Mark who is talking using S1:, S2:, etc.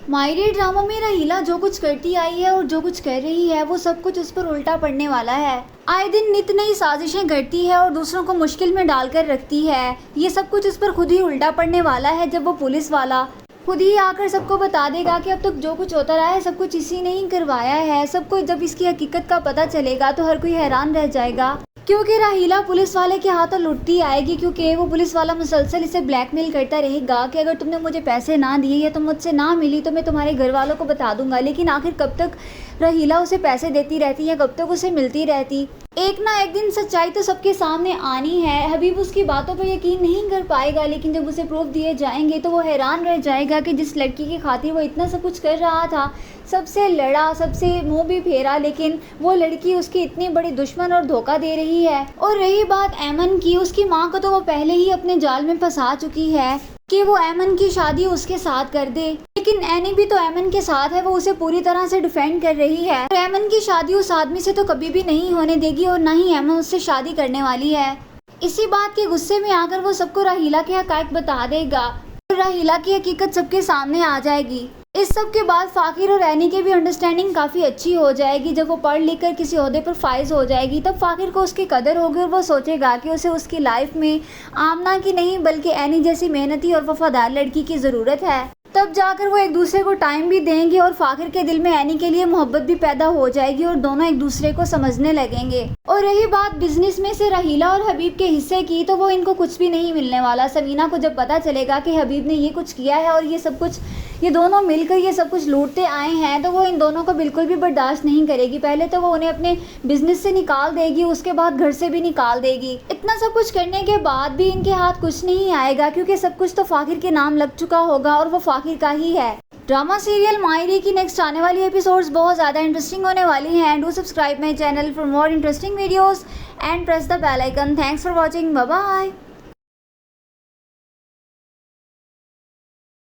S1: मायरे ड्रामा में रहीला जो कुछ करती आई है और जो कुछ कर रही है वो सब कुछ उस पर उल्टा पड़ने वाला है। आए दिन नित नई साजिशें करती है और दूसरों को मुश्किल में डालकर रखती है। ये सब कुछ उस पर खुद ही उल्टा पड़ने वाला है जब वो पुलिस वाला खुद ही आकर सबको बता देगा कि अब तक जो कुछ होता रहा है सब कुछ इसी ने ही करवाया है। सबको जब इसकी हकीकत का पता चलेगा तो हर कोई हैरान रह जाएगा, क्योंकि राहीला पुलिस वाले के हाथों लुटती आएगी, क्योंकि वो पुलिस वाला मुसलसल इसे ब्लैकमेल करता रहेगा कि अगर तुमने मुझे पैसे ना दिए या तुम मुझसे ना मिली तो मैं तुम्हारे घर वालों को बता दूंगा। लेकिन आखिर कब तक राहीला उसे पैसे देती रहती है, कब तक उसे मिलती रहती। एक ना एक दिन सच्चाई तो सबके सामने आनी है। हबीब उसकी बातों पर यकीन नहीं कर पाएगा, लेकिन जब उसे प्रूफ दिए जाएंगे तो वो हैरान रह जाएगा कि जिस लड़की की खातिर वो इतना सब कुछ कर रहा था, सबसे लड़ा, सबसे मुंह भी फेरा, लेकिन वो लड़की उसकी इतनी बड़ी दुश्मन और धोखा दे रही है। और रही बात ऐमन की, उसकी माँ को तो वो पहले ही अपने जाल में फंसा चुकी है कि वो ऐमन की शादी उसके साथ कर दे। लेकिन एनी भी तो ऐमन के साथ है, वो उसे पूरी तरह से डिफेंड कर रही है। और ऐमन की शादी उस आदमी से तो कभी भी नहीं होने देगी और ना ही ऐमन उससे शादी करने वाली है। इसी बात के गुस्से में आकर वो सबको राहीला के हक़ाइक़ बता देगा और राहीला की हकीकत सबके सामने आ जाएगी। इस सब के बाद फाकिर और एनी की भी अंडरस्टैंडिंग काफ़ी अच्छी हो जाएगी। जब वो पढ़ लिख कर किसी ओहदे पर फाइज हो जाएगी तब फाकिर को उसकी कदर होगी और वो सोचेगा कि उसे उसकी लाइफ में आमना की नहीं बल्कि एनी जैसी मेहनती और वफादार लड़की की ज़रूरत है। तब जाकर वो एक दूसरे को टाइम भी देंगे और फाकिर के दिल में एनी के लिए मोहब्बत भी पैदा हो जाएगी और दोनों एक दूसरे को समझने लगेंगे। और रही बात बिजनेस में से राहीला और हबीब के हिस्से की, तो वो इनको कुछ भी नहीं मिलने वाला। समीना को जब पता चलेगा कि हबीब ने ये कुछ किया है और ये सब कुछ ये दोनों मिलकर ये सब कुछ लूटते आए हैं, तो वो इन दोनों को बिल्कुल भी बर्दाश्त नहीं करेगी। पहले तो वो उन्हें अपने बिजनेस से निकाल देगी, उसके बाद घर से भी निकाल देगी। इतना सब कुछ करने के बाद भी इनके हाथ कुछ नहीं आएगा, क्योंकि सब कुछ तो फाकिर के नाम लग चुका होगा और वो फाकिर का ही है। ड्रामा सीरियल मायरे की नेक्स्ट आने वाली एपिसोड्स बहुत ज़्यादा इंटरेस्टिंग होने वाली हैं। Do subscribe my channel for more interesting videos and press the bell icon. Thanks for watching, bye bye.